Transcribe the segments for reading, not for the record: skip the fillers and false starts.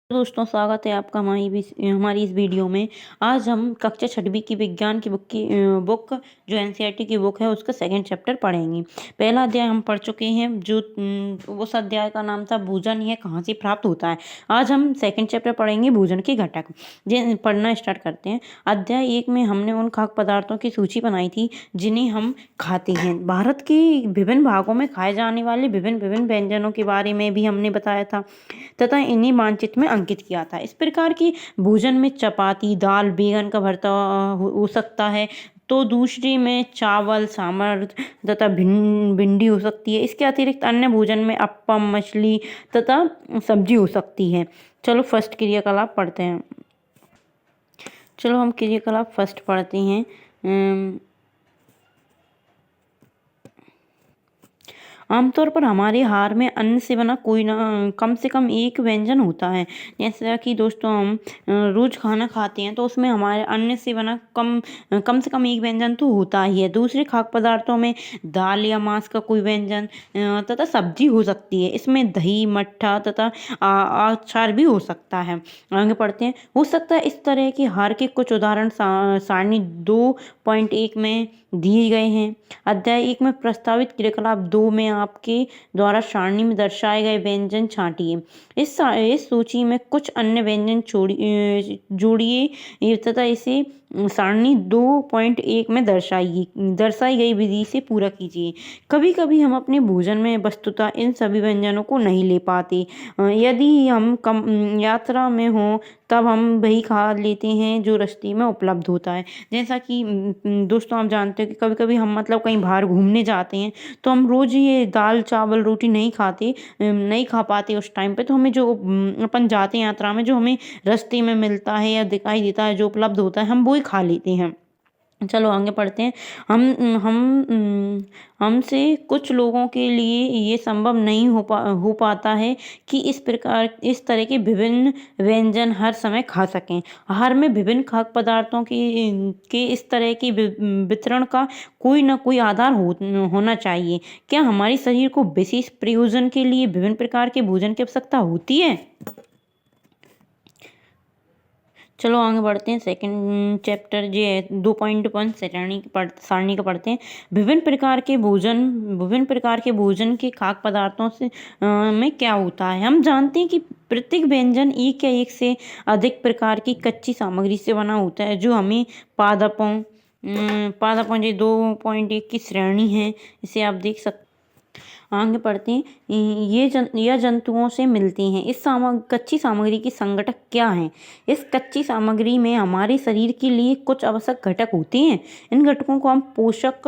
दोस्तों, स्वागत है आपका हमारी इस वीडियो में। आज हम कक्षा 6वीं की विज्ञान की बुक जो एनसीईआरटी की बुक है उसका सेकंड चैप्टर पढ़ेंगे। पहला अध्याय हम पढ़ चुके हैं, जो उस अध्याय का नाम था भोजन यह कहाँ से प्राप्त होता है। आज हम सेकंड चैप्टर पढ़ेंगे भोजन के घटक। पढ़ना स्टार्ट करते हैं। अध्याय 1 में हमने उन खाद्य पदार्थों की सूची बनाई थी जिन्हें हम खाते हैं। भारत के विभिन्न भागों में खाए जाने वाले विभिन्न विभिन्न व्यंजनों के बारे में भी हमने बताया था तथा इन्हीं मानचित्र में अंकित किया था। इस प्रकार की भोजन में चपाती, दाल, बैंगन का भरता हो सकता है, तो दूसरी में चावल, सांभर तथा भिंडी हो सकती है। इसके अतिरिक्त अन्य भोजन में अप्पम, मछली तथा सब्जी हो सकती है। चलो फर्स्ट क्रियाकलाप पढ़ते हैं। चलो हम क्रियाकलाप फर्स्ट पढ़ते हैं। आमतौर पर हमारे आहार में अन्न से बना कोई ना कम से कम एक व्यंजन होता है। जैसा कि दोस्तों हम रोज खाना खाते हैं तो उसमें हमारे अन्न से बना कम से कम एक व्यंजन तो होता ही है। दूसरे खाद्य पदार्थों में दाल या मांस का कोई व्यंजन तथा सब्जी हो सकती है। इसमें दही, मट्ठा तथा अचार भी हो सकता है। आगे पढ़ते हैं। हो सकता है इस तरह के आहार के कुछ उदाहरण सारणी 2.1 में दिए गए हैं। अध्याय 1 में प्रस्तावित क्रियाकलाप 2 में आपके द्वारा सारणी में दर्शाए गए व्यंजन छांटिए। इस सूची में कुछ अन्य व्यंजन जोड़िए तथा इसे सारणी 2.1 में दर्शाई गई विधि से पूरा कीजिए। कभी कभी हम अपने भोजन में वस्तुतः इन सभी व्यंजनों को नहीं ले पाते। यदि हम कम यात्रा में हों तब हम वही खा लेते हैं जो रास्ते में उपलब्ध होता है। जैसा कि दोस्तों आप जानते हो कि कभी कभी हम कहीं बाहर घूमने जाते हैं तो हम रोज ये दाल चावल रोटी नहीं खा पाते उस टाइम पे। तो हमें जो अपन जाते हैं यात्रा में, जो हमें रास्ते में मिलता है या दिखाई देता है, जो उपलब्ध होता है, हम वो ही खा लेते हैं। चलो आगे पढ़ते हैं। हमसे कुछ लोगों के लिए ये संभव नहीं हो पाता है कि इस तरह के विभिन्न व्यंजन हर समय खा सकें। आहार में विभिन्न खाद्य पदार्थों के इस तरह के वितरण का कोई ना कोई आधार होना चाहिए। क्या हमारे शरीर को विशेष प्रयोजन के लिए विभिन्न प्रकार के भोजन की आवश्यकता होती है? चलो आगे बढ़ते हैं। सेकंड चैप्टर जो है 2.1 सारणी का पढ़ते हैं। विभिन्न प्रकार के भोजन के खाद्य पदार्थों से में क्या होता है। हम जानते हैं कि प्रत्येक व्यंजन एक या एक से अधिक प्रकार की कच्ची सामग्री से बना होता है, जो हमें पादपों जो 2.1 की श्रेणी है, इसे आप देख सकते। आगे पढ़ते हैं। यह जंतुओं से मिलती हैं। इस कच्ची सामग्री की संगठक क्या हैं? इस कच्ची सामग्री में हमारे शरीर के लिए कुछ आवश्यक घटक होते हैं। इन घटकों को हम पोषक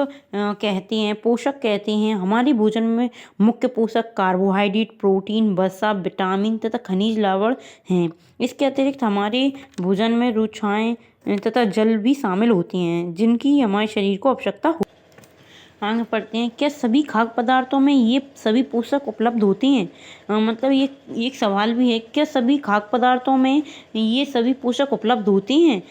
कहते हैं। हमारे भोजन में मुख्य पोषक कार्बोहाइड्रेट, प्रोटीन, वसा, विटामिन तथा खनिज लवण हैं। इसके अतिरिक्त हमारे भोजन में रुचाएं तथा जल भी शामिल होती हैं, जिनकी हमारे शरीर को आवश्यकता हो। आगे पढ़ते हैं। क्या सभी खाद्य पदार्थों में ये सभी पोषक उपलब्ध होते हैं? ये एक सवाल भी है। क्या सभी खाद्य पदार्थों में ये सभी पोषक उपलब्ध होते हैं?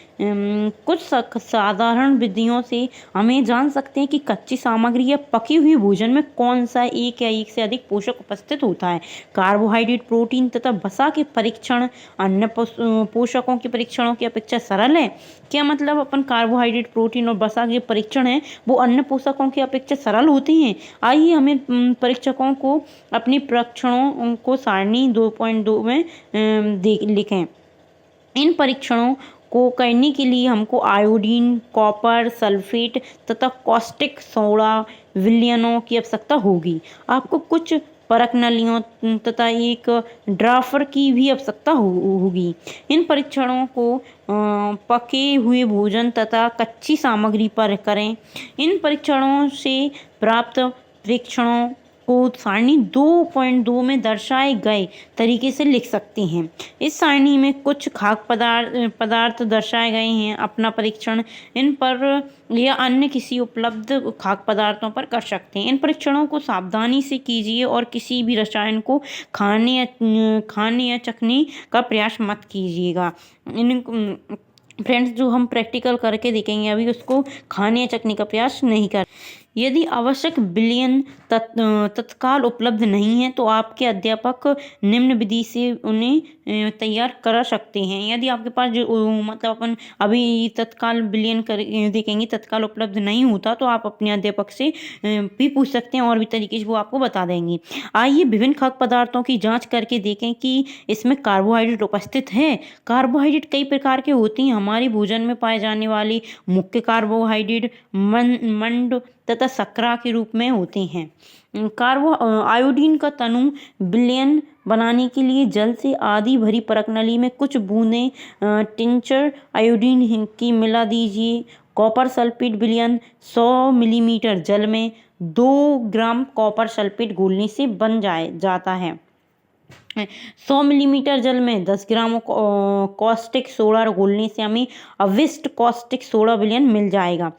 कुछ साधारण विधियों से हमें जान सकते हैं कि कच्ची सामग्री या पकी हुई भोजन में कौन सा एक या एक से अधिक पोषक उपस्थित होता है। कार्बोहाइड्रेट, प्रोटीन तथा वसा के परीक्षण अन्य पोषकों के परीक्षणों की अपेक्षा सरल है। क्या अपन कार्बोहाइड्रेट, प्रोटीन और वसा के परीक्षण है वो अन्य पोषकों की अपेक्षा सरल होते हैं? आइए हमें परीक्षकों को अपने परीक्षणों को सारणी 2.2 में लिखें। इन परीक्षणों को करने के लिए हमको आयोडीन, कॉपर, सल्फेट तथा कॉस्टिक सोडा विलयनों की आवश्यकता होगी। आपको कुछ परख नलियों तथा एक ड्राफर की भी आवश्यकता होगी। इन परीक्षणों को पके हुए भोजन तथा कच्ची सामग्री पर करें। इन परीक्षणों से प्राप्त परीक्षणों को सारणी 2.2 में दर्शाए गए तरीके से लिख सकते हैं। इस सारणी में कुछ खाद्य पदार्थ दर्शाए गए हैं। अपना परीक्षण इन पर या अन्य किसी उपलब्ध खाद्य पदार्थों पर कर सकते हैं। इन परीक्षणों को सावधानी से कीजिए और किसी भी रसायन को खाने या चखने का प्रयास मत कीजिएगा। फ्रेंड्स, जो हम प्रैक्टिकल करके देखेंगे अभी, उसको खाने या चखने का प्रयास नहीं कर। यदि आवश्यक बिलियन तत्काल उपलब्ध नहीं है तो आपके अध्यापक निम्न विधि से उन्हें तैयार करा सकते हैं। यदि आपके पास जो मतलब अपन अभी तत्काल बिलियन कर देखेंगे, तत्काल उपलब्ध नहीं होता, तो आप अपने अध्यापक से भी पूछ सकते हैं और भी तरीके से वो आपको बता देंगे। आइए विभिन्न खाद्य पदार्थों की जांच करके देखें कि इसमें कार्बोहाइड्रेट उपस्थित है। कार्बोहाइड्रेट कई प्रकार के होते हैं। हमारे भोजन में पाए जाने वाले मुख्य कार्बोहाइड्रेट मंड तथा शर्करा के रूप में होते हैं। आयोडीन का तनु विलयन बनाने के लिए जल से आधी भरी परत-नली में कुछ बूंदें टिंचर आयोडीन की मिला दीजिए। कॉपर सल्फेट विलयन 100 मिलीमीटर जल में 2 ग्राम कॉपर सल्फेट घोलने से बन जाता है। 100 मिलीमीटर जल में 10 ग्राम कॉस्टिक सोडा घोलने से हमें अविष्ट कॉस्टिक सोडा विलयन मिल जाएगा।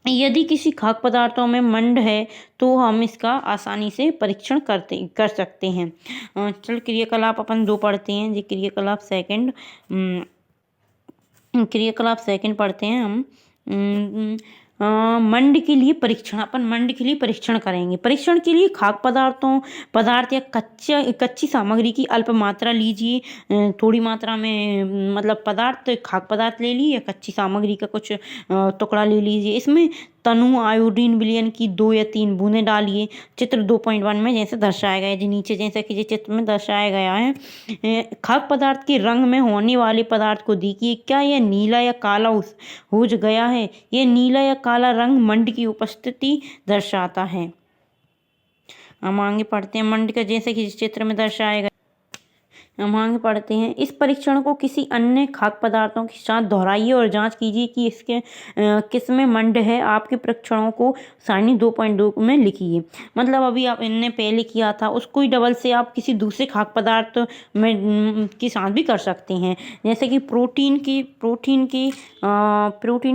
यदि किसी खाद्य पदार्थों में मंड है तो हम इसका आसानी से परीक्षण कर सकते हैं। चल क्रियाकलाप अपन 2 पढ़ते हैं। ये क्रियाकलाप सेकंड पढ़ते हैं हम। मंड के लिए परीक्षण, अपन मंड के लिए परीक्षण करेंगे। परीक्षण के लिए खाद्य पदार्थ या कच्ची सामग्री की अल्प मात्रा लीजिए। थोड़ी मात्रा में मतलब खाद्य पदार्थ ले लीजिए या कच्ची सामग्री का कुछ टुकड़ा ले लीजिए। इसमें तनु आयोडीन विलयन की 2 या 3 बूंदें डालिए। चित्र 2.1 में जैसे दर्शाया गया है, नीचे जैसा कि चित्र में दर्शाया गया है। खाद्य पदार्थ के रंग में होने वाले पदार्थ को देखिए, क्या यह नीला या काला हो गया है। यह नीला या काला रंग मंड की उपस्थिति दर्शाता है। हम आगे पढ़ते हैं। मंड का जैसे कि चित्र में दर्शाया गया, हम आगे पढ़ते हैं। इस परीक्षण को किसी अन्य खाद्य पदार्थों के साथ दोहराइए और जांच कीजिए कि इसके किसमें मंड है। आपके परीक्षणों को सारणी 2.2 में लिखिए। मतलब अभी आप इनने पहले किया था उसको ही डबल से आप किसी दूसरे खाद्य पदार्थ में के साथ भी कर सकते हैं। जैसे कि प्रोटीन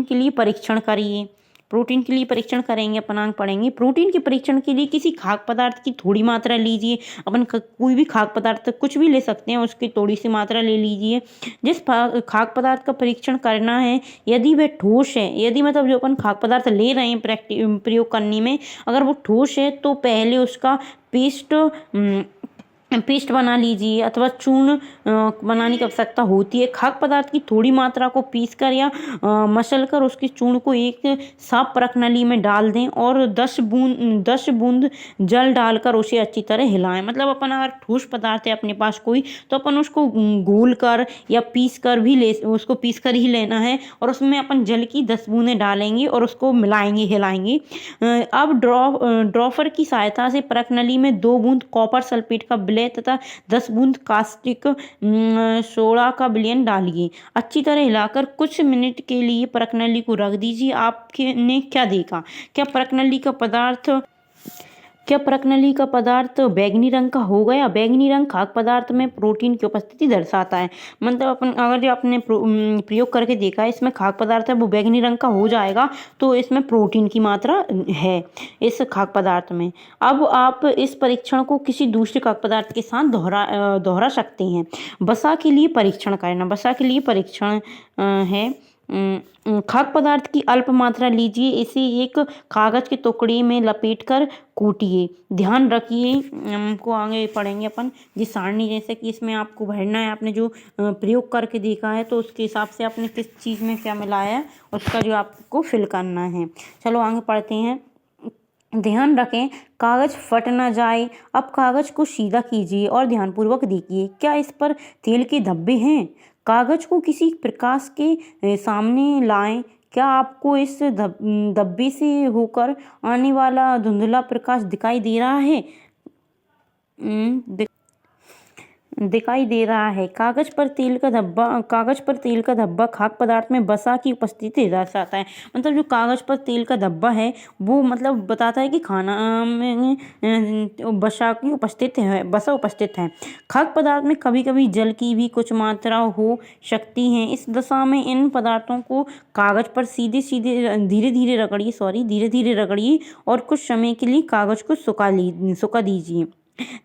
के लिए परीक्षण करिए। प्रोटीन के लिए परीक्षण करेंगे, अपन आगे पढ़ेंगे। प्रोटीन के परीक्षण के लिए किसी खाद्य पदार्थ की थोड़ी मात्रा लीजिए। अपन कोई भी खाद्य पदार्थ कुछ भी ले सकते हैं, उसकी थोड़ी सी मात्रा ले लीजिए। जिस खाद्य पदार्थ का परीक्षण करना है, यदि वह ठोस है, यदि मतलब जो अपन खाद्य पदार्थ ले रहे हैं प्रयोग करने में, अगर वो ठोस है तो पहले उसका पेस्ट बना लीजिए अथवा चूर्ण बनाने की आवश्यकता होती है। खाद्य पदार्थ की थोड़ी मात्रा को पीसकर या मसलकर उसके चूर्ण को एक साफ परत-नली में डाल दें और 10 बूंद जल डालकर उसे अच्छी तरह हिलाएं। मतलब अपन अगर ठोस पदार्थ है अपने पास कोई, तो अपन उसको घोल कर या उसको पीस कर ही लेना है और उसमें अपन जल की 10 बूंदें डालेंगे और उसको मिलाएंगे, हिलाएंगे। अब ड्रॉफर की सहायता से परत-नली में 2 बूंद कॉपर सल्फेट का विलय तथा 10 बूंद कास्टिक सोडा का विलयन डालिए। अच्छी तरह हिलाकर कुछ मिनट के लिए परत-नली को रख दीजिए। आपने क्या देखा? क्या परत-नली का पदार्थ बैगनी रंग का हो गया? बैगनी रंग खाद्य पदार्थ में प्रोटीन की उपस्थिति दर्शाता है। मतलब अपन अगर जो आपने प्रयोग करके देखा है, इसमें खाद्य पदार्थ है वो बैगनी रंग का हो जाएगा, तो इसमें प्रोटीन की मात्रा है इस खाद्य पदार्थ में। अब आप इस परीक्षण को किसी दूसरे खाद्य पदार्थ के साथ दोहरा सकते हैं। वसा के लिए परीक्षण करना। वसा के लिए परीक्षण है। खाद्य पदार्थ की अल्प मात्रा लीजिए, इसे एक कागज के टुकड़े में लपेटकर कूटिए। ध्यान रखिए, हमको आगे पढ़ेंगे अपन जिस सारणी जैसे कि इसमें आपको भरना है। आपने जो प्रयोग करके देखा है तो उसके हिसाब से आपने किस चीज़ में क्या मिलाया है उसका जो आपको फिल करना है। चलो आगे पढ़ते हैं। ध्यान रखें कागज फट ना जाए। अब कागज को सीधा कीजिए और ध्यानपूर्वक देखिए, क्या इस पर तेल के धब्बे हैं? कागज को किसी प्रकाश के सामने लाएं। क्या आपको इस धब्बे से होकर आने वाला धुंधला प्रकाश दिखाई दे रहा है? दिखाई दे रहा है। कागज पर तेल का धब्बा खाद्य पदार्थ में वसा की उपस्थिति दर्शाता है। मतलब जो कागज पर तेल का धब्बा है वो मतलब बताता है कि खाना में वसा उपस्थित है। खाद्य पदार्थ में कभी कभी जल की भी कुछ मात्रा हो सकती है। इस दशा में इन पदार्थों को कागज पर धीरे धीरे रगड़िए और कुछ समय के लिए कागज को सुखा दीजिए।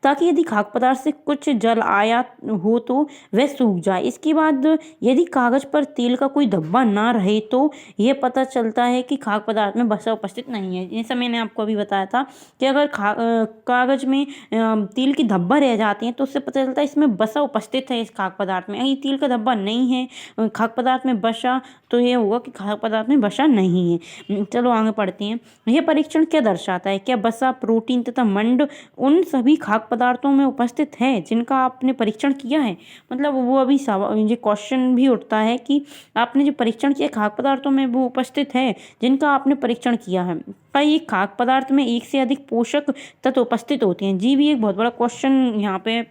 ताकि यदि खाद्य पदार्थ से कुछ जल आया हो तो वह सूख जाए। इसके बाद यदि कागज पर तेल का कोई धब्बा ना रहे तो यह पता चलता है कि खाद्य पदार्थ में वसा उपस्थित नहीं है। जैसा मैंने आपको अभी बताया था कि अगर कागज में तेल की धब्बा रह जाते हैं तो उससे पता चलता है इसमें वसा उपस्थित है इस खाद्य पदार्थ में। अगर तेल का धब्बा नहीं है खाद्य पदार्थ में वसा, तो यह होगा कि खाद्य पदार्थ में वसा नहीं है। चलो आगे पढ़ते हैं। यह परीक्षण क्या दर्शाता है? क्या वसा, प्रोटीन तथा मंड उन सभी खाद्य पदार्थों में उपस्थित है जिनका आपने परीक्षण किया है? मतलब वो अभी ये क्वेश्चन भी उठता है कि आपने जो परीक्षण किया खाद्य पदार्थों में वो उपस्थित है जिनका आपने परीक्षण किया है। कई खाद्य पदार्थ में एक से अधिक पोषक तत्व उपस्थित होते हैं। जी भी एक बहुत बड़ा क्वेश्चन यहाँ पे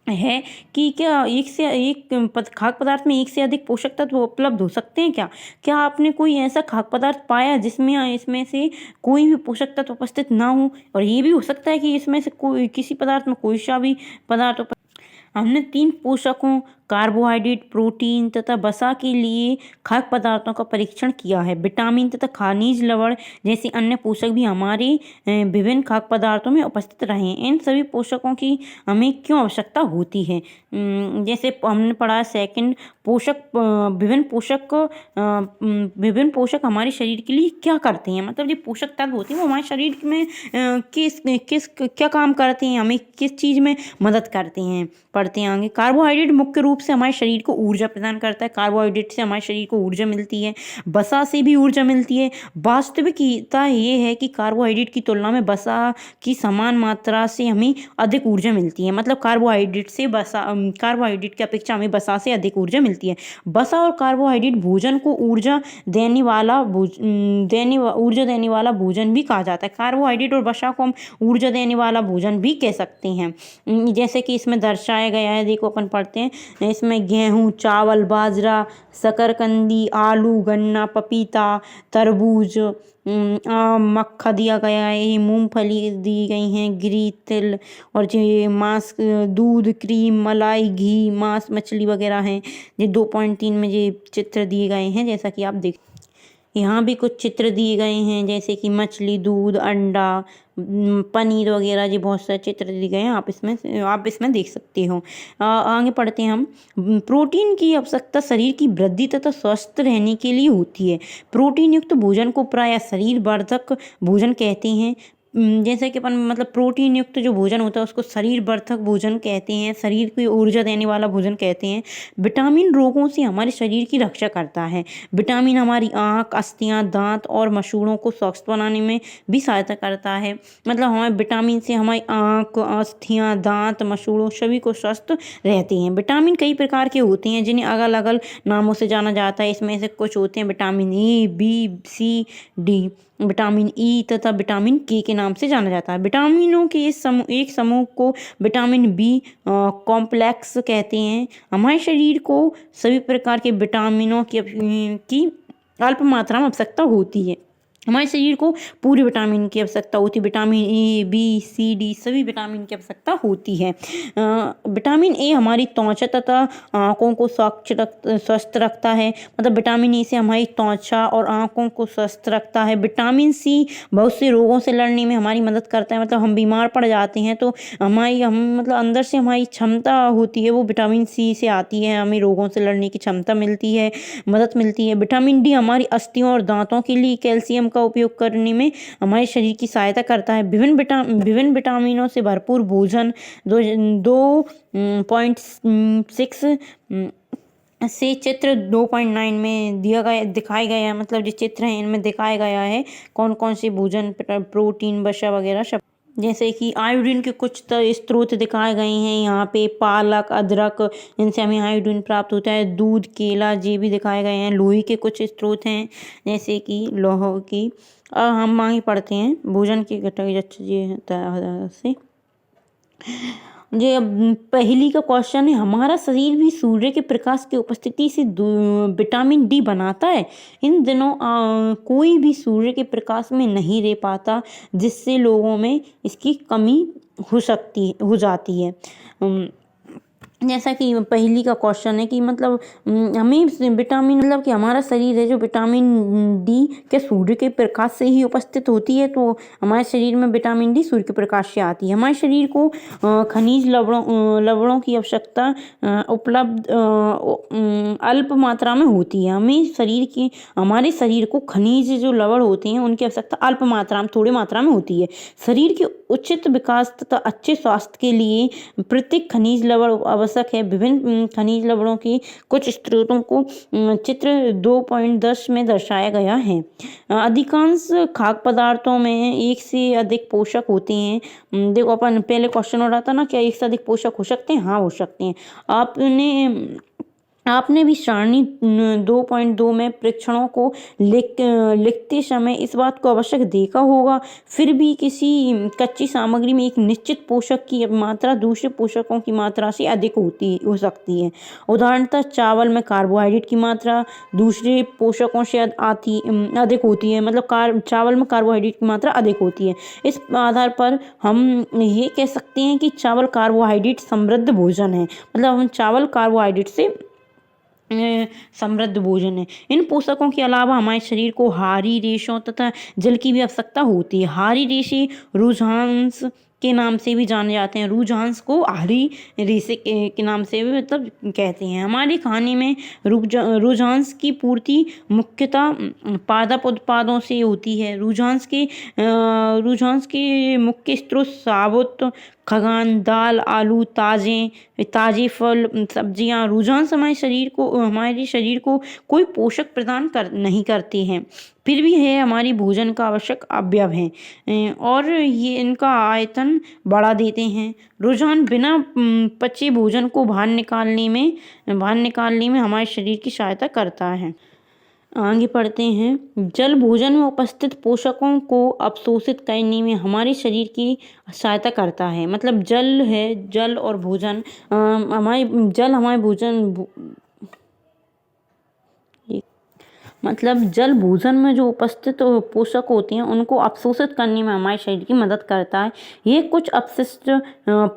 है कि क्या खाद्य पदार्थ में एक से अधिक पोषक तत्व उपलब्ध हो सकते हैं क्या? क्या आपने कोई ऐसा खाद्य पदार्थ पाया जिसमें इसमें से कोई भी पोषक तत्व उपस्थित ना हो? और ये भी हो सकता है कि इसमें से कोई किसी पदार्थ में कोई सा भी पदार्थ। हमने 3 पोषकों कार्बोहाइड्रेट, प्रोटीन तथा वसा के लिए खाद्य पदार्थों का परीक्षण किया है। विटामिन तथा खनिज लवण जैसे अन्य पोषक भी हमारे विभिन्न खाद्य पदार्थों में उपस्थित रहे हैं। इन सभी पोषकों की हमें क्यों आवश्यकता होती है? जैसे हमने पढ़ा सेकंड पोषक, विभिन्न पोषक हमारे शरीर के लिए क्या करते हैं? मतलब जो पोषक तत्व होते हैं वो हमारे शरीर में क्या काम करते हैं, हमें किस चीज़ में मदद करते हैं? पढ़ते हैं आगे। कार्बोहाइड्रेट मुख्य रूप से हमारे शरीर को ऊर्जा प्रदान करता है। कार्बोहाइड्रेट से हमारे शरीर को ऊर्जा मिलती है, वसा से भी ऊर्जा मिलती है। वास्तविकता ये है कि कार्बोहाइड्रेट की तुलना में वसा की समान मात्रा से हमें अधिक ऊर्जा मिलती है। मतलब कार्बोहाइड्रेट की अपेक्षा हमें वसा से अधिक ऊर्जा मिलती है। वसा और कार्बोहाइड्रेट भोजन को ऊर्जा देने वाला भोजन भी कहा जाता है। कार्बोहाइड्रेट और वसा को हम ऊर्जा देने वाला भोजन भी कह सकते हैं। जैसे कि इसमें दर्शाया गया है, देखो अपन पढ़ते हैं। इसमें गेहूं, चावल, बाजरा, शकरकंदी, आलू, गन्ना, पपीता, तरबूज, आम, मक्खा दिया गया है, मूंगफली दी गई हैं, गिरी, तिल और जो मांस, दूध, क्रीम, मलाई, घी, मांस, मछली वगैरह हैं। ये 2.3 में ये चित्र दिए गए हैं। जैसा कि आप देख, यहाँ भी कुछ चित्र दिए गए हैं जैसे कि मछली, दूध, अंडा, पनीर वगैरह। ये बहुत सारे चित्र दिए गए हैं, आप इसमें देख सकते हो। आगे पढ़ते हैं हम। प्रोटीन की आवश्यकता शरीर की वृद्धि तथा स्वस्थ रहने के लिए होती है। प्रोटीन युक्त भोजन को प्रायः शरीर वर्धक भोजन कहते हैं। जैसे कि अपन मतलब प्रोटीन युक्त जो भोजन होता है उसको शरीर वर्धक भोजन कहते हैं, शरीर को ऊर्जा देने वाला भोजन कहते हैं। विटामिन रोगों से हमारे शरीर की रक्षा करता है। विटामिन हमारी आँख, अस्थियाँ, दांत और मसूड़ों को स्वस्थ बनाने में भी सहायता करता है। मतलब हमारे विटामिन से हमारी आँख, अस्थियाँ, दांत, मसूड़ों सभी को स्वस्थ रहते हैं। विटामिन कई प्रकार के होते हैं जिन्हें अलग अलग नामों से जाना जाता है। इसमें से कुछ होते हैं vitamin A, B, C, D. Vitamin E तथा विटामिन के नाम से जाना जाता है। विटामिनों के एक समूह को विटामिन बी कॉम्प्लेक्स कहते हैं। हमारे शरीर को सभी प्रकार के विटामिनों की अल्प मात्रा में आवश्यकता होती है। हमारे शरीर को पूरे विटामिन की आवश्यकता होती है। Vitamin A, B, C, D सभी विटामिन की आवश्यकता होती है। विटामिन ए हमारी त्वचा तथा आँखों को स्वस्थ रखता है। मतलब विटामिन ए से हमारी त्वचा और आँखों को स्वस्थ रखता है। विटामिन सी बहुत से रोगों से लड़ने में हमारी मदद करता है। मतलब हम बीमार पड़ जाते हैं तो मतलब अंदर से हमारी क्षमता होती है वो विटामिन सी से आती है। हमें रोगों से लड़ने की क्षमता मिलती है, मदद मिलती है। विटामिन डी हमारी अस्थियों और दांतों के लिए कैल्शियम का उपयोग करने में हमारे शरीर की सहायता करता है। विभिन्न विटामिनों से भरपूर भोजन 2.6 से चित्र 2.9 में दिखाया गया है। मतलब जो चित्र हैं इनमें दिखाया गया है कौन कौन से भोजन, प्रोटीन, वसा वगैरह सब। जैसे कि आयोडीन के कुछ स्रोत दिखाए गए हैं यहाँ पे। पालक, अदरक, इनसे हमें आयोडीन प्राप्त होता है। दूध, केला ये भी दिखाए गए हैं। लोहे के कुछ स्रोत हैं जैसे कि लौह की। हम आगे पढ़ते हैं भोजन की घटक से। ये पहली का क्वेश्चन है, हमारा शरीर भी सूर्य के प्रकाश की उपस्थिति से विटामिन डी बनाता है। इन दिनों कोई भी सूर्य के प्रकाश में नहीं रह पाता जिससे लोगों में इसकी कमी हो जाती है। जैसा कि पहली का क्वेश्चन है कि मतलब हमें विटामिन मतलब कि हमारा शरीर है जो विटामिन डी के सूर्य के प्रकाश से ही उपस्थित होती है, तो हमारे शरीर में विटामिन डी सूर्य के प्रकाश से आती है। हमारे शरीर को खनिज लवणों की आवश्यकता उपलब्ध अल्प मात्रा में होती है। हमारे शरीर को खनिज जो लवण होते हैं उनकी आवश्यकता अल्प मात्रा में, थोड़ी मात्रा में होती है। शरीर के उचित विकास तथा अच्छे स्वास्थ्य के लिए प्रत्येक खनिज लवण आवश्यक है। विभिन्न खनिज लवणों की कुछ स्रोतों को चित्र 2.10 में दर्शाया गया है। अधिकांश खाद्य पदार्थों में एक से अधिक पोषक होते हैं। देखो अपन पहले क्वेश्चन हो रहा था ना, क्या एक से अधिक पोषक हो सकते हैं? हाँ, हो सकते हैं। आपने भी सारणी 2.2 में परीक्षणों को लिखते समय इस बात को आवश्यक देखा होगा। फिर भी किसी कच्ची सामग्री में एक निश्चित पोषक की मात्रा दूसरे पोषकों की मात्रा से अधिक हो सकती है। उदाहरणतः चावल में कार्बोहाइड्रेट की मात्रा दूसरे पोषकों से अधिक होती है। मतलब चावल में कार्बोहाइड्रेट की मात्रा अधिक होती है। इस आधार पर हम ये कह सकते हैं कि चावल कार्बोहाइड्रेट समृद्ध भोजन है। मतलब हम चावल कार्बोहाइड्रेट से समृद्ध भोजन है। इन पोषकों के अलावा हमारे शरीर को हारी रेशों तथा जल की भी आवश्यकता होती है। हारी रेशे रुझांस के नाम से भी जाने जाते हैं। रुझांस को हारी रेशे के नाम से भी मतलब कहते हैं। हमारे खाने में रुझांस की पूर्ति मुख्यतः पादप उत्पादों से होती है। रुझांस के मुख्य स्रोत साबुत खगान, दाल, आलू, ताजे फल, सब्जियां। रुझांस हमारे शरीर को कोई पोषक प्रदान नहीं करते हैं, फिर भी है हमारी भोजन का आवश्यक अवयव है और ये इनका आयतन बढ़ा देते हैं। रुझान बिना पचे भोजन को बाहर निकालने में हमारे शरीर की सहायता करता है। आगे पढ़ते हैं। जल भोजन में उपस्थित पोषकों को अवशोषित करने में हमारे शरीर की सहायता करता है। मतलब जल और भोजन मतलब जल भोजन में जो उपस्थित पोषक होते हैं उनको अवशोषित करने में हमारे शरीर की मदद करता है। ये कुछ अपशिष्ट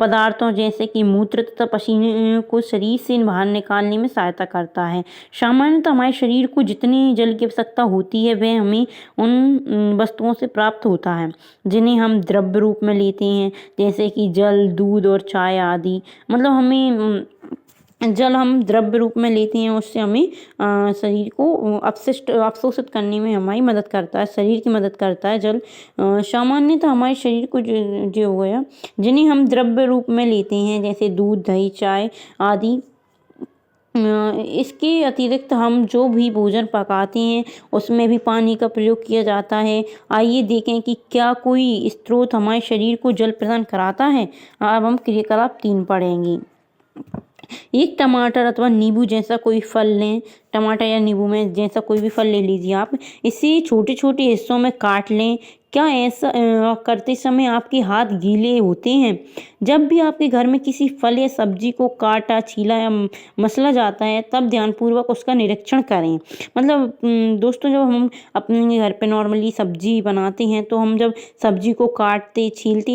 पदार्थों जैसे कि मूत्र तथा पसीने को शरीर से बाहर निकालने में सहायता करता है। सामान्यतः हमारे शरीर को जितनी जल की आवश्यकता होती है वह हमें उन वस्तुओं से प्राप्त होता है जिन्हें हम द्रव्य रूप में लेते हैं, जैसे कि जल, दूध और चाय आदि। मतलब हमें जल हम द्रव्य रूप में लेते हैं, उससे हमें शरीर को अवशोषित करने में हमारी मदद करता है, शरीर की मदद करता है जल। सामान्यतः हमारे शरीर को जो हो गया जिन्हें हम द्रव्य रूप में लेते हैं, जैसे दूध, दही, चाय आदि। इसके अतिरिक्त हम जो भी भोजन पकाते हैं उसमें भी पानी का प्रयोग किया जाता है। आइए देखें कि क्या कोई स्रोत हमारे शरीर को जल प्रदान कराता है। अब हम क्रियाकलाप 3 पढ़ेंगे। एक टमाटर अथवा नींबू जैसा कोई फल लें। टमाटर या नींबू में जैसा कोई भी फल ले लीजिए आप। इसे छोटे छोटे हिस्सों में काट लें। क्या ऐसा करते समय आपके हाथ गीले होते हैं? जब भी आपके घर में किसी फल या सब्जी को काटा, छीला या मसला जाता है तब ध्यानपूर्वक उसका निरीक्षण करें। मतलब दोस्तों, जब हम अपने घर पे नॉर्मली सब्जी बनाते हैं तो हम जब सब्जी को काटते छीलते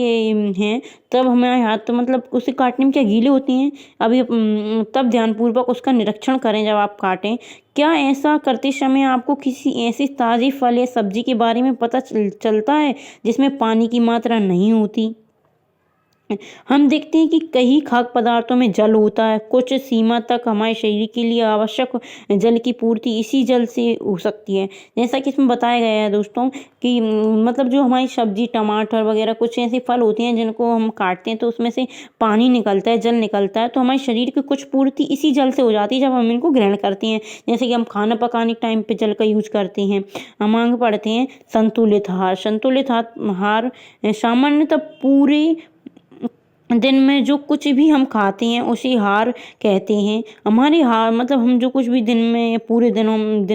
हैं तब हमारे हाथ तो मतलब उसे काटने में क्या गीले होते हैं, तब ध्यानपूर्वक उसका निरीक्षण करें जब आप काटें। क्या ऐसा करते समय आपको किसी ऐसे ताज़े फल या सब्जी के बारे में पता चलता है जिसमें पानी की मात्रा नहीं होती? हम देखते हैं कि कई खाद्य पदार्थों में जल होता है। कुछ सीमा तक हमारे शरीर के लिए आवश्यक जल की पूर्ति इसी जल से हो सकती है। जैसा कि इसमें बताया गया है दोस्तों कि मतलब जो हमारी सब्जी, टमाटर वगैरह कुछ ऐसे फल होते हैं जिनको हम काटते हैं तो उसमें से पानी निकलता है, जल निकलता है, तो हमारे शरीर की कुछ पूर्ति इसी जल से हो जाती है जब हम इनको ग्रहण करते हैं। जैसे कि हम खाना पकाने के टाइम पे जल का यूज करते हैं। हम आगे पढ़ते हैं संतुलित आहार। संतुलित आहार सामान्यतः पूरे दिन में जो कुछ भी हम खाते हैं उसे आहार कहते हैं। हमारे आहार मतलब हम जो कुछ भी दिन में पूरे दिन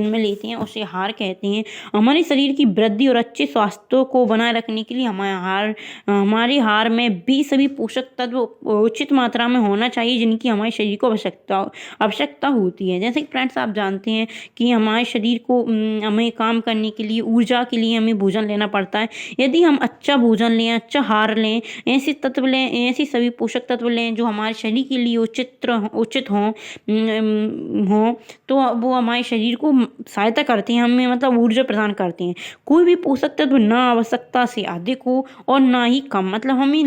में लेते हैं उसे आहार कहते हैं। हमारे शरीर की वृद्धि और अच्छे स्वास्थ्य को बनाए रखने के लिए हमारे आहार में भी सभी पोषक तत्व उचित मात्रा में होना चाहिए जिनकी हमारे शरीर को आवश्यकता होती है। जैसे कि फ्रेंड्स, आप जानते हैं कि हमारे शरीर को हमें काम करने के लिए, ऊर्जा के लिए हमें भोजन लेना पड़ता है। यदि हम अच्छा भोजन लें, अच्छा आहार लें, ऐसे तत्व लें, ऐसी सभी पोषक तत्व लें जो हमारे शरीर के लिए उचित हों, तो वो हमारे शरीर को सहायता करते हैं, हमें मतलब ऊर्जा प्रदान करते हैं। कोई भी पोषक तत्व ना आवश्यकता से अधिक हो और ना ही कम, मतलब हमें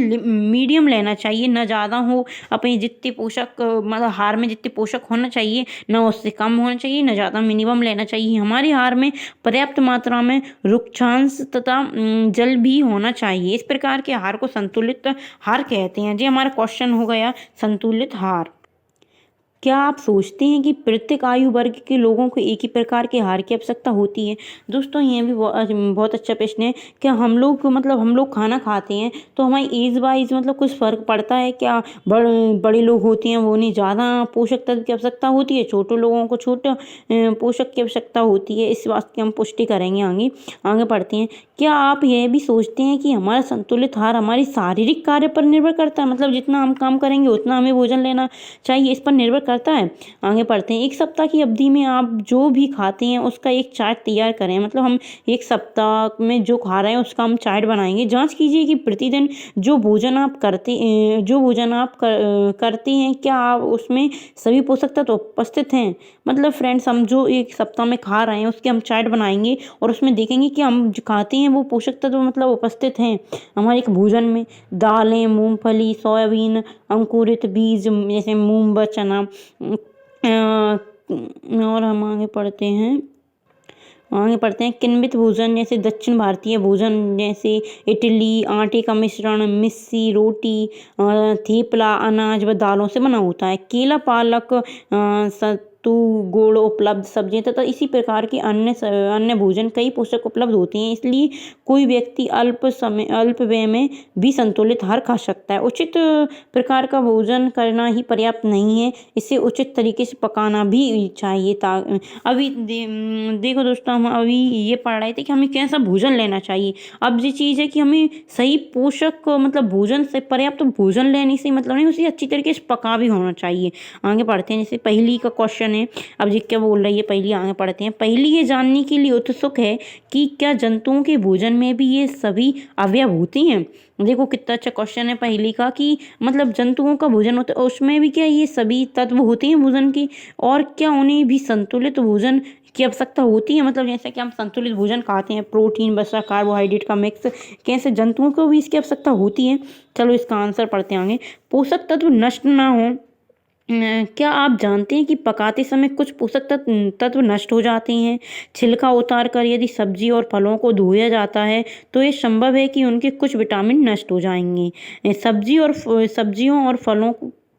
मीडियम लेना चाहिए, ना ज़्यादा हो। अपने जितने पोषक मतलब आहार में जितने पोषक होना चाहिए ना उससे कम होना चाहिए, ना ज़्यादा, मिनिमम लेना चाहिए। हमारे आहार में पर्याप्त मात्रा में रुक्षांश तथा जल भी होना चाहिए। इस प्रकार के आहार को संतुलित आहार कहते हैं। जी हमारा क्वेश्चन हो गया संतुलित आहार। क्या आप सोचते हैं कि प्रत्येक आयु वर्ग के लोगों को एक ही प्रकार के आहार की आवश्यकता होती है? दोस्तों ये भी बहुत अच्छा प्रश्न है। क्या हम लोग खाना खाते हैं तो हमारी एज वाइज मतलब कुछ फ़र्क पड़ता है क्या? बड़े लोग होते हैं वो उन्हें ज़्यादा पोषक तत्व की आवश्यकता होती है, छोटे लोगों को छोटे पोषक की आवश्यकता होती है। इस बात की हम पुष्टि करेंगे आगे पढ़ते हैं। क्या आप यह भी सोचते हैं कि हमारा संतुलित आहार हमारी शारीरिक कार्य पर निर्भर करता है? मतलब जितना हम काम करेंगे उतना हमें भोजन लेना चाहिए, इस पर निर्भर करता है। आगे पढ़ते हैं। एक सप्ताह की अवधि में आप जो भी खाते हैं उसका एक चार्ट तैयार करें। मतलब हम एक सप्ताह में जो खा रहे हैं उसका हम चार्ट बनाएंगे। जांच कीजिए कि प्रतिदिन जो भोजन आप करते हैं क्या आप उसमें सभी पोषक तत्व उपस्थित हैं? मतलब फ्रेंड्स हम जो एक सप्ताह में खा रहे हैं उसके हम चार्ट बनाएंगे और उसमें देखेंगे कि हम जो खाते हैं वो पोषक तत्व मतलब उपस्थित हैं हमारे एक भोजन में। दालें, मूंगफली, सोयाबीन, अंकुरित बीज जैसे मूंग व चना। और हम आगे पढ़ते हैं किण्वित भोजन जैसे दक्षिण भारतीय भोजन जैसे इडली, आटे का मिश्रण, मिस्सी, रोटी, थेपला अनाज व दालों से बना होता है। केला, पालक, सत्तू, गुड़ उपलब्ध सब्जियां तथा इसी प्रकार के अन्य भोजन कई पोषक उपलब्ध होते हैं। इसलिए कोई व्यक्ति अल्प व्यय में भी संतुलित आहार खा सकता है। उचित प्रकार का भोजन करना ही पर्याप्त नहीं है, इसे उचित तरीके से पकाना भी चाहिए। अभी देखो दोस्तों हम अभी ये पढ़ रहे थे कि हमें कैसा भोजन लेना चाहिए। अब ये चीज़ है कि हमें सही पोषक मतलब भोजन से पर्याप्त भोजन लेने से मतलब नहीं, उसे अच्छी तरीके से पका भी होना चाहिए। आगे पढ़ते हैं। जैसे पहली का क्वेश्चन है, अब ये क्या बोल रही है पहली, आगे पढ़ते हैं। पहली ये जानने के लिए उत्सुक है कि क्या जंतुओं के भोजन में भी ये सभी अवयव होती हैं? देखो कितना अच्छा क्वेश्चन है पहली का कि मतलब जंतुओं का भोजन होता है उसमें भी क्या ये सभी तत्व होते हैं भोजन की, और क्या उन्हें भी संतुलित भोजन की आवश्यकता होती है? मतलब जैसे कि हम संतुलित भोजन खाते हैं, प्रोटीन वसा कार्बोहाइड्रेट का मिक्स, कैसे जंतुओं को भी इसकी आवश्यकता होती है? चलो इसका आंसर पढ़ते आगे। पोषक तत्व नष्ट ना हो। क्या आप जानते हैं कि पकाते समय कुछ पोषक तत्व नष्ट हो जाते हैं? छिलका उतार कर यदि सब्जी और फलों को धोया जाता है तो ये संभव है कि उनके कुछ विटामिन नष्ट हो जाएंगे। सब्जियों और फलों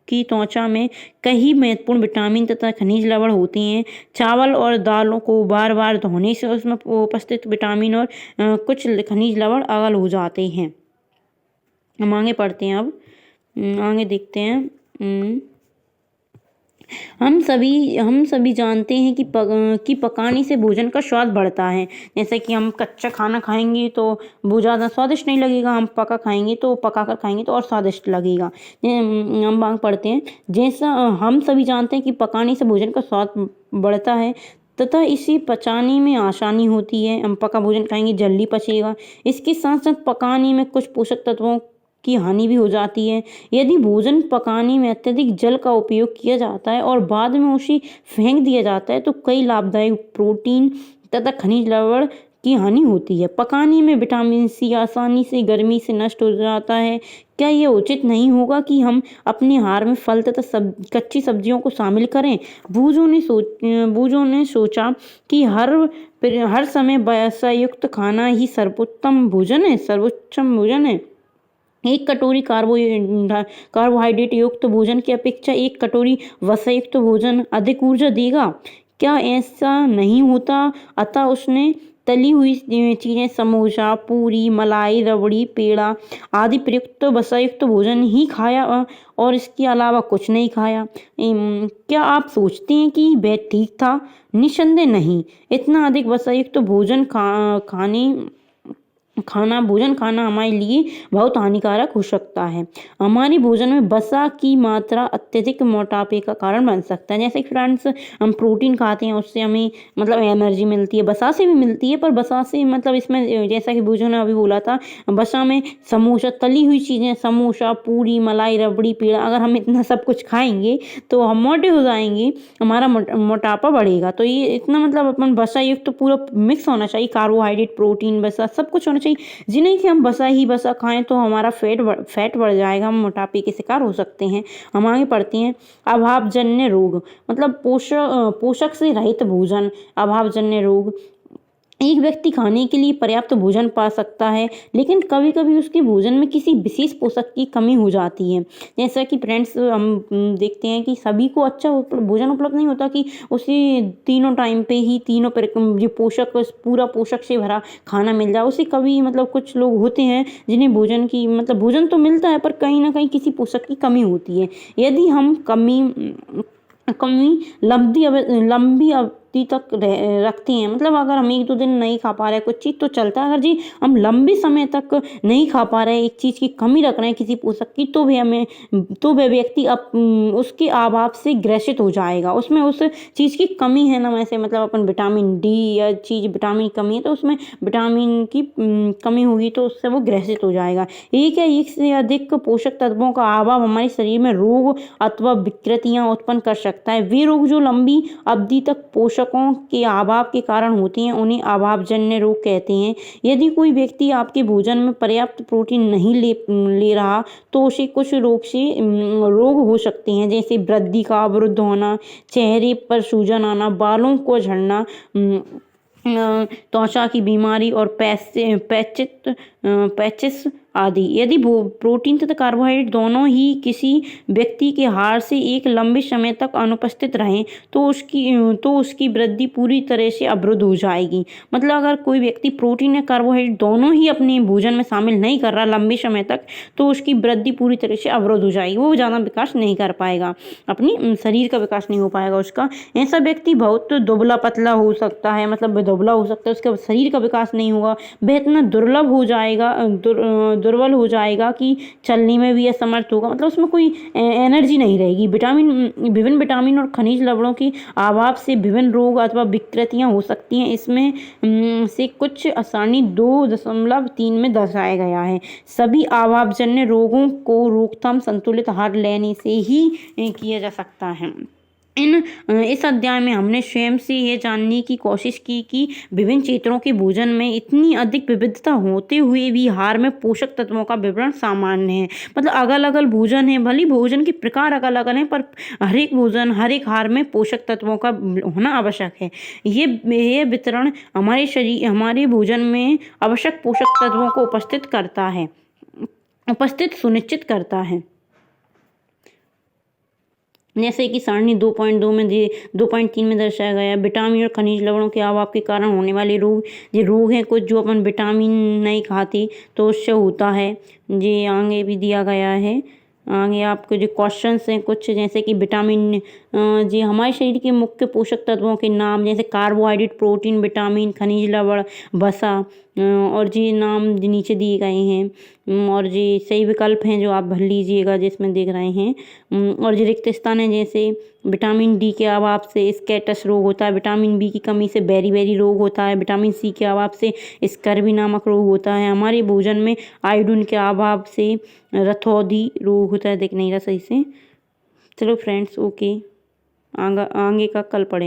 की त्वचा में कई महत्वपूर्ण विटामिन तथा खनिज लवण होते हैं। चावल और दालों को बार बार धोने से उसमें उपस्थित विटामिन और कुछ खनिज लवण अगल हो जाते हैं। हम आगे पढ़ते हैं। अब आगे देखते हैं। हम सभी जानते हैं कि पकाने से भोजन का स्वाद बढ़ता है। जैसे कि हम कच्चा खाना खाएंगे तो वो ज़्यादा स्वादिष्ट नहीं लगेगा, हम पका कर खाएंगे तो और स्वादिष्ट लगेगा। हम आगे पढ़ते हैं। जैसा हम सभी जानते हैं कि पकाने से भोजन का स्वाद बढ़ता है तथा इसे पचाने में आसानी होती है। हम पका भोजन खाएंगे जल्दी पचेगा। इसके साथ साथ पकाने में कुछ पोषक तत्वों की हानि भी हो जाती है। यदि भोजन पकाने में अत्यधिक जल का उपयोग किया जाता है और बाद में उसे फेंक दिया जाता है तो कई लाभदायक प्रोटीन तथा खनिज लवण की हानि होती है। पकाने में विटामिन सी आसानी से गर्मी से नष्ट हो जाता है। क्या यह उचित नहीं होगा कि हम अपने आहार में फल तथा कच्ची सब्जियों को शामिल करें? बूझों ने सोचा कि हर समय वसायुक्त खाना ही सर्वोत्तम भोजन है। एक कटोरी कार्बोहाइड्रेट युक्त भोजन की अपेक्षा एक कटोरी वसायुक्त भोजन अधिक ऊर्जा देगा। क्या ऐसा नहीं होता? अतः उसने तली हुई चीज़ें समोसा, पूरी, मलाई, रबड़ी, पेड़ा आदि प्रयुक्त वसायुक्त भोजन ही खाया और इसके अलावा कुछ नहीं खाया। क्या आप सोचते हैं कि वह ठीक था? निस्संदेह नहीं। इतना अधिक वसायुक्त भोजन भोजन खाना हमारे लिए बहुत हानिकारक हो सकता है। हमारे भोजन में वसा की मात्रा अत्यधिक मोटापे का कारण बन सकता है। जैसे कि फ्रेंड्स, हम प्रोटीन खाते हैं, उससे हमें मतलब एनर्जी मिलती है, वसा से भी मिलती है, पर वसा से मतलब इसमें जैसा कि भोजन ने अभी बोला था, वसा में समोसा, तली हुई चीज़ें, समोसा, पूरी, मलाई, रबड़ी, पेड़ा, अगर हम इतना सब कुछ खाएंगे तो हम मोटे हो जाएंगे, हमारा मोटापा बढ़ेगा। तो ये इतना मतलब अपन वसा युक्त तो पूरा मिक्स होना चाहिए, कार्बोहाइड्रेट, प्रोटीन, वसा सब कुछ होना चाहिए। जिन्हें कि हम वसा ही वसा खाएं तो हमारा फैट बढ़ जाएगा, हम मोटापे के शिकार हो सकते हैं। हम आगे पढ़ते हैं, अभावजन्य रोग, मतलब पोषक से रहित भोजन, अभावजन्य रोग। एक व्यक्ति खाने के लिए पर्याप्त भोजन पा सकता है, लेकिन कभी कभी उसके भोजन में किसी विशेष पोषक की कमी हो जाती है। जैसा कि फ्रेंड्स, हम देखते हैं कि सभी को अच्छा भोजन उपलब्ध नहीं होता कि उसे तीनों टाइम पे ही जो पोषक, पूरा पोषक से भरा खाना मिल जाए उसे। कभी मतलब कुछ लोग होते हैं जिन्हें भोजन की मतलब भोजन तो मिलता है, पर कहीं ना कहीं किसी पोषक की कमी होती है। यदि हम कमी लंबी अवधि तक रखते हैं, मतलब अगर हम 1-2 दिन नहीं खा पा रहे कुछ चीज़ तो चलता है, अगर जी हम लंबे समय तक नहीं खा पा रहे, एक चीज़ की कमी रख रहे हैं किसी पोषक की, तो वह व्यक्ति उसके अभाव से ग्रसित हो जाएगा। उसमें उस चीज़ की कमी है ना, वैसे मतलब अपन विटामिन डी या विटामिन की कमी है तो उसमें विटामिन की कमी होगी तो उससे वो ग्रसित हो जाएगा। एक से अधिक पोषक तत्वों का अभाव हमारे शरीर में रोग अथवा विकृतियां उत्पन्न कर सकता है। वे रोग जो लंबी अवधि तक पोषकों के अभाव के कारण होते हैं उन्हें अभावजन्य रोग कहते हैं। यदि कोई व्यक्ति आपके भोजन में पर्याप्त प्रोटीन नहीं ले रहा तो उसे कुछ रोग हो सकते हैं, जैसे वृद्धि का अवरुद्ध होना, चेहरे पर सूजन आना, बालों को झड़ना, त्वचा की बीमारी और पैचिस आदि। यदि प्रोटीन तथा कार्बोहाइड्रेट दोनों ही किसी व्यक्ति के आहार से एक लंबे समय तक अनुपस्थित रहें तो उसकी वृद्धि पूरी तरह से अवरुद्ध हो जाएगी। मतलब अगर कोई व्यक्ति प्रोटीन या कार्बोहाइड्रेट दोनों ही अपने भोजन में शामिल नहीं कर रहा लंबे समय तक, तो उसकी वृद्धि पूरी तरह से अवरुद्ध हो जाएगी, वो ज़्यादा विकास नहीं कर पाएगा, अपनी शरीर का विकास नहीं हो पाएगा उसका। ऐसा व्यक्ति बहुत दुबला पतला हो सकता है, मतलब दुबला हो सकता है, उसका शरीर का विकास नहीं होगा, वह इतना दुर्बल हो जाएगा कि चलने में भी असमर्थ होगा, मतलब उसमें कोई एनर्जी नहीं रहेगी। विभिन्न विटामिन और खनिज लवणों के अभाव से विभिन्न रोग अथवा विकृतियां हो सकती हैं। इसमें से कुछ आसानी 2.3 में दर्शाया गया है। सभी अभावजन्य रोगों को रोकथाम संतुलित आहार लेने से ही किया जा सकता है। इस अध्याय में हमने स्वयं से यह जानने की कोशिश की कि विभिन्न क्षेत्रों के भोजन में इतनी अधिक विविधता होते हुए भी आहार में पोषक तत्वों का विवरण सामान्य है। मतलब अलग अलग भोजन है, भले भोजन के प्रकार अलग अलग हैं, पर हर एक आहार में पोषक तत्वों का होना आवश्यक है। ये वितरण हमारे भोजन में आवश्यक पोषक तत्वों को उपस्थित सुनिश्चित करता है। जैसे कि सारणी 2.3 में दर्शाया गया, विटामिन और खनिज लवणों के अभाव के कारण होने वाले रोग हैं कुछ जो अपन विटामिन नहीं खाते तो उससे होता है। ये आगे भी दिया गया है। आगे आपके जो क्वेश्चंस हैं कुछ, जैसे कि विटामिन, जी हमारे शरीर के मुख्य पोषक तत्वों के नाम, जैसे कार्बोहाइड्रेट, प्रोटीन, विटामिन, खनिज लवण, वसा, और जी नाम नीचे दिए गए हैं, और जी सही विकल्प हैं जो आप भर लीजिएगा जिसमें देख रहे हैं। और जी रिक्त स्थान है, जैसे विटामिन डी के अभाव से स्कैटस रोग होता है, विटामिन बी की कमी से बेरी रोग होता है, विटामिन सी के अभाव से स्कर्वी नामक रोग होता है, हमारे भोजन में आयोडीन के अभाव से रथौधी रोग होता है। देख नहीं रहा सही से। चलो फ्रेंड्स, ओके, आगे का कल पढ़ें।